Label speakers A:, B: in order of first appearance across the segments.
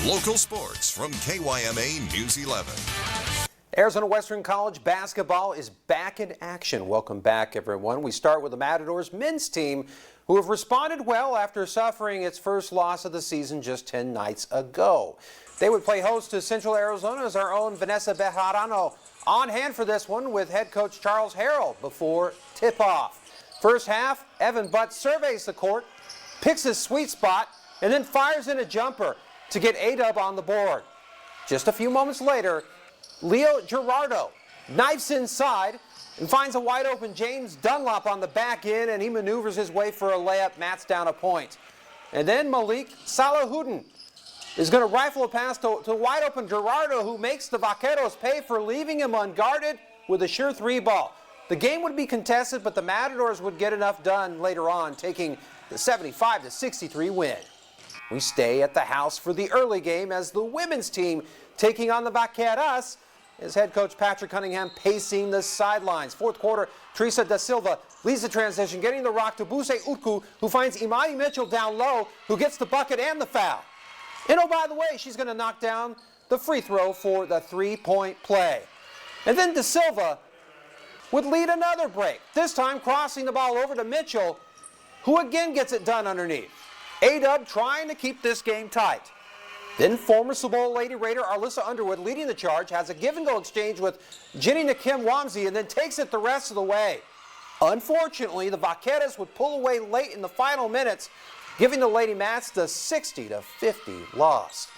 A: Local sports from KYMA News 11.
B: Arizona Western College basketball is back in action. Welcome back, everyone. We start with the Matadors men's team, who have responded well after suffering its first loss of the season just 10 nights ago. They would play host to Central Arizona's our own Vanessa Bejarano on hand for this one with head coach Charles Harrell before tip-off. First half, Evan Butt surveys the court, picks his sweet spot, and then fires in a jumper to get A-Dub on the board. Just a few moments later, Leo Gerardo knifes inside and finds a wide-open James Dunlop on the back end, and he maneuvers his way for a layup, mats down a point. And then Malik Salahuddin is going to rifle a pass to wide-open Gerardo, who makes the Vaqueros pay for leaving him unguarded with a sure three ball. The game would be contested, but the Matadors would get enough done later on, taking the 75-63 win. We stay at the house for the early game as the women's team taking on the Vaqueras, as head coach Patrick Cunningham pacing the sidelines. Fourth quarter, Teresa Da Silva leads the transition, getting the rock to Buse Utku, who finds Imani Mitchell down low, who gets the bucket and the foul. And oh, by the way, she's going to knock down the free throw for the three-point play. And then Da Silva would lead another break, this time crossing the ball over to Mitchell, who again gets it done underneath. A-Dub trying to keep this game tight. Then former Cibola Lady Raider Arlissa Underwood leading the charge, has a give-and-go exchange with Jenny Nakim Wamsi, and then takes it the rest of the way. Unfortunately, the Vaqueras would pull away late in the final minutes, giving the Lady Mats the 60-50 loss.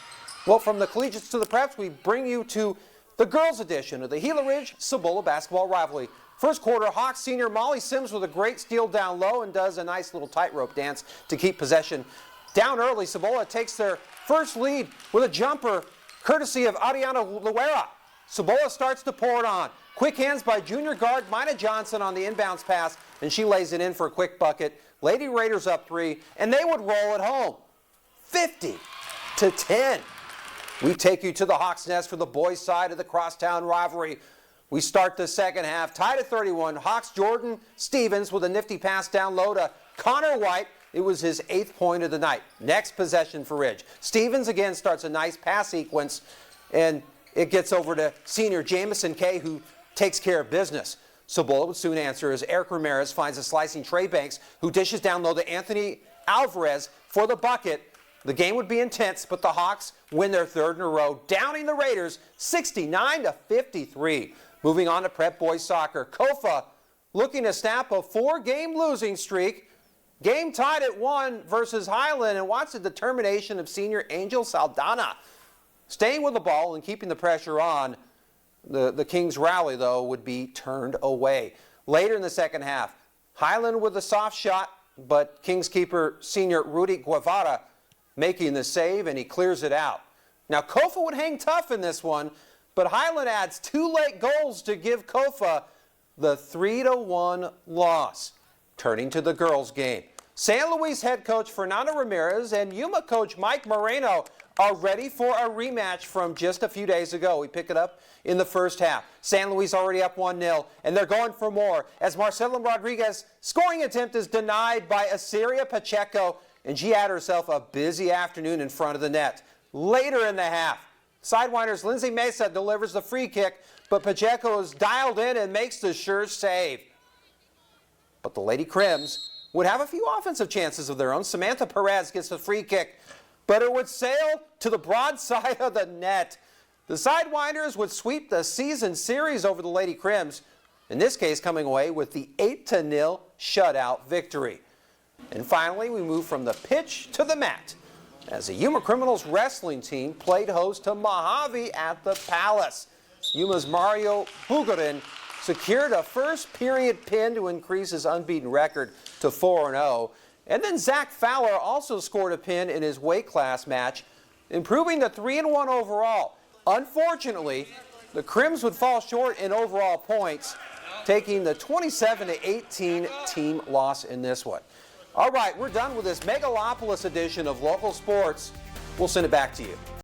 B: Well, from the collegiates to the preps, we bring you to the girls' edition of the Gila Ridge Cibola basketball rivalry. First quarter, Hawks senior Molly Sims with a great steal down low and does a nice little tightrope dance to keep possession. Down early, Cibola takes their first lead with a jumper courtesy of Ariana Luera. Cibola starts to pour it on. Quick hands by junior guard Mina Johnson on the inbounds pass, and she lays it in for a quick bucket. Lady Raiders up 3, and they would roll it home. 50-10. We take you to the Hawks' Nest for the boys' side of the crosstown rivalry. We start the second half, tied at 31. Hawks Jordan Stevens with a nifty pass down low to Connor White. It was his 8th point of the night. Next possession for Ridge. Stevens again starts a nice pass sequence, and it gets over to senior Jamison Kay, who takes care of business. Cibola would soon answer as Eric Ramirez finds a slicing Trey Banks, who dishes down low to Anthony Alvarez for the bucket. The game would be intense, but the Hawks win their third in a row, downing the Raiders 69-53. Moving on to prep boys soccer. Kofa looking to snap a 4-game losing streak. Game tied at 1 versus Highland, and watch the determination of senior Angel Saldana. Staying with the ball and keeping the pressure on. The Kings rally, though, would be turned away. Later in the second half, Highland with a soft shot, but Kings keeper senior Rudy Guevara making the save, and he clears it out. Now, Kofa would hang tough in this one, but Highland adds 2 late goals to give Kofa the 3-1 loss. Turning to the girls' game. San Luis head coach Fernando Ramirez and Yuma coach Mike Moreno are ready for a rematch from just a few days ago. We pick it up in the first half. San Luis already up 1-0, and they're going for more as Marcela Rodriguez's scoring attempt is denied by Asiria Pacheco, and she had herself a busy afternoon in front of the net. Later in the half, Sidewinders' Lindsay Mesa delivers the free kick, but Pacheco is dialed in and makes the sure save. But the Lady Crims would have a few offensive chances of their own. Samantha Perez gets the free kick, but it would sail to the broad side of the net. The Sidewinders would sweep the season series over the Lady Crims, in this case coming away with the 8-0 shutout victory. And finally, we move from the pitch to the mat as the Yuma Criminals wrestling team played host to Mojave at the Palace. Yuma's Mario Hugurin secured a first-period pin to increase his unbeaten record to 4-0. And then Zach Fowler also scored a pin in his weight class match, improving to 3-1 overall. Unfortunately, the Crims would fall short in overall points, taking the 27-18 team loss in this one. All right, we're done with this Megalopolis edition of Local Sports. We'll send it back to you.